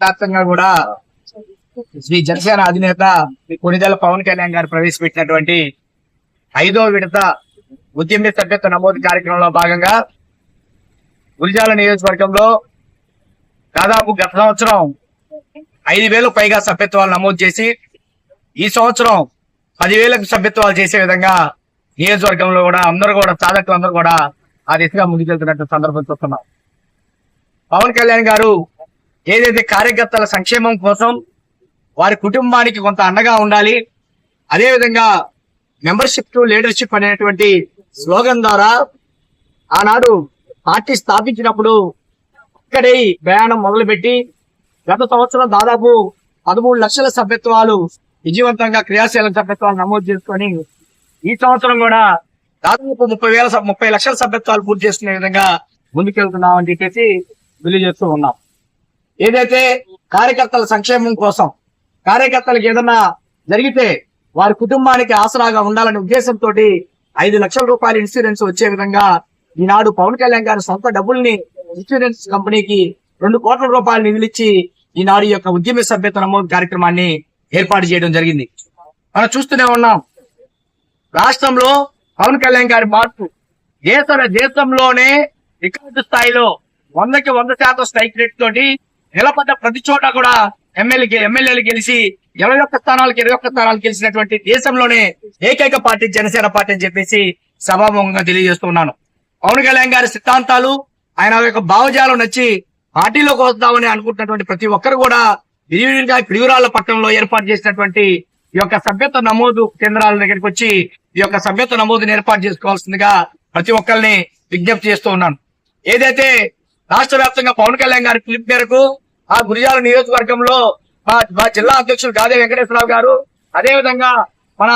వ్యాప్తంగా కూడా శ్రీ జనసేన అధినేత కొణిదెల పవన్ కళ్యాణ్ గారు ప్రవేశపెట్టినటువంటి 5వ విడత ఉద్యమ సభ్యత్వ నమోదు కార్యక్రమంలో భాగంగా గురిజాల నియోజకవర్గంలో దాదాపు గత సంవత్సరం 5,000 పైగా సభ్యత్వాలు నమోదు చేసి ఈ సంవత్సరం 10,000 సభ్యత్వాలు చేసే విధంగా నియోజకవర్గంలో కూడా సాధకులందరూ కూడా ఆ దిశగా ముందుకెళ్తున్నట్టు సందర్భం చూస్తున్నాం. పవన్ కళ్యాణ్ గారు ఏదైతే కార్యకర్తల సంక్షేమం కోసం వారి కుటుంబానికి కొంత అండగా ఉండాలి, అదేవిధంగా మెంబర్షిప్ టు లీడర్షిప్ అనేటువంటి స్లోగన్ ద్వారా ఆనాడు పార్టీ స్థాపించినప్పుడు ఇక్కడే ప్రయాణం మొదలుపెట్టి గత సంవత్సరం దాదాపు 13 లక్షల సభ్యత్వాలు విజయవంతంగా క్రియాశీల సభ్యత్వాలు నమోదు చేసుకొని ఈ సంవత్సరం కూడా దాదాపు 30 లక్షల సభ్యత్వాలు పూర్తి చేసుకునే విధంగా ముందుకెళ్తున్నాం అని చెప్పేసి తెలియజేస్తూ ఉన్నాం. ఏదైతే కార్యకర్తల సంక్షేమం కోసం కార్యకర్తలకు ఏదన్నా జరిగితే వారి కుటుంబానికి ఆసరాగా ఉండాలనే ఉద్దేశంతో 5 లక్షల రూపాయల ఇన్సూరెన్స్ వచ్చే విధంగా ఈనాడు పవన్ కళ్యాణ్ గారి సొంత డబ్బుల్ని ఇన్సూరెన్స్ కంపెనీకి 2 కోట్ల రూపాయలు నిధులిచ్చి ఈనాడు యొక్క ఉద్యమ సభ్యత్వ నమోదు కార్యక్రమాన్ని ఏర్పాటు చేయడం జరిగింది. మనం చూస్తూనే ఉన్నాం, రాష్ట్రంలో పవన్ కళ్యాణ్ గారి మార్పు దేశంలోనే రికార్డు స్థాయిలో 100కి 100% స్ట్రైక్ రేట్ తోటి నిలబడ్డ ప్రతి చోట కూడా ఎమ్మెల్యేలు గెలిచి 21 స్థానాలు గెలిచినటువంటి దేశంలోనే ఏకైక పార్టీ జనసేన పార్టీ అని చెప్పేసి సభాముఖంగా తెలియజేస్తున్నాను. పవన్ కళ్యాణ్ గారి సిద్ధాంతాలు, ఆయన యొక్క భావజాలం నచ్చి పార్టీలోకి వస్తామని అనుకుంటున్నటువంటి ప్రతి ఒక్కరు కూడా పిడుగురాళ్ల పట్టణంలో ఏర్పాటు చేసినటువంటి ఈ యొక్క సభ్యత్వ నమోదు కేంద్రాల దగ్గరికి వచ్చి ఈ యొక్క సభ్యత్వ నమోదుని ఏర్పాటు చేసుకోవాల్సిందిగా ప్రతి ఒక్కరిని విజ్ఞప్తి చేస్తూ ఉన్నాను. ఏదైతే రాష్ట్ర వ్యాప్తంగా పవన్ కళ్యాణ్ గారి పిలుపు మేరకు ఆ గురిజాల నియోజకవర్గంలో మా జిల్లా అధ్యక్షులు గాదే వెంకటేశ్వరరావు గారు, అదేవిధంగా మన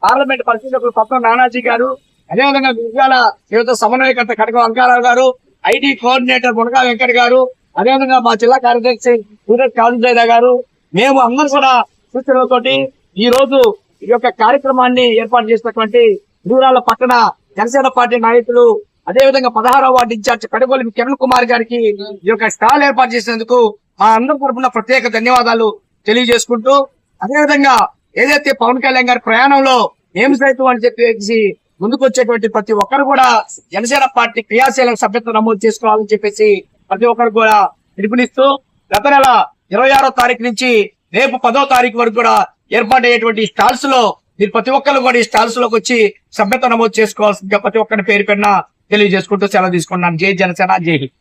పార్లమెంట్ పరిశీలకులు పట్నం నానాజీ గారు, అదేవిధంగా గురిజాల యువత సమన్వయకర్త కటక వంకారావు గారు, ఐటీ కోఆర్డినేటర్ మునగా వెంకట గారు, అదేవిధంగా మా జిల్లా కార్యదర్శి సూరత్ కాళిజైద గారు, మేము అందరూ కూడా సూచనలతోటి ఈ రోజు ఈ యొక్క కార్యక్రమాన్ని ఏర్పాటు చేసినటువంటి గురిజాల పట్టణ జనసేన పార్టీ నాయకులు, అదేవిధంగా 16వ వార్డు ఇన్ఛార్జ్ కడగోలి కిరణ్ కుమార్ గారికి ఈ యొక్క స్టాల్ ఏర్పాటు చేసినందుకు మా అందరి తరఫున ప్రత్యేక ధన్యవాదాలు తెలియజేసుకుంటూ, అదేవిధంగా ఏదైతే పవన్ కళ్యాణ్ గారి ప్రయాణంలో ఏమి సైతం అని చెప్పేసి ముందుకు వచ్చేటువంటి ప్రతి ఒక్కరు కూడా జనసేన పార్టీ క్రియాశీల సభ్యత్వం నమోదు చేసుకోవాలని చెప్పేసి ప్రతి ఒక్కరు కూడా పిలుపునిస్తూ గత నెల 26వ తారీఖు నుంచి రేపు 10వ తారీఖు వరకు కూడా ఏర్పాటయ్యేటువంటి స్టాల్స్ లో మీరు ప్రతి ఒక్కరు కూడా ఈ స్టాల్స్ లోకి వచ్చి సభ్యత్వం నమోదు చేసుకోవాల్సిందిగా ప్రతి ఒక్కరిని పేరు పెన్న తెలియజేసుకుంటూ సెలవు తీసుకున్నాను. జై జనసేన, జై హింద్.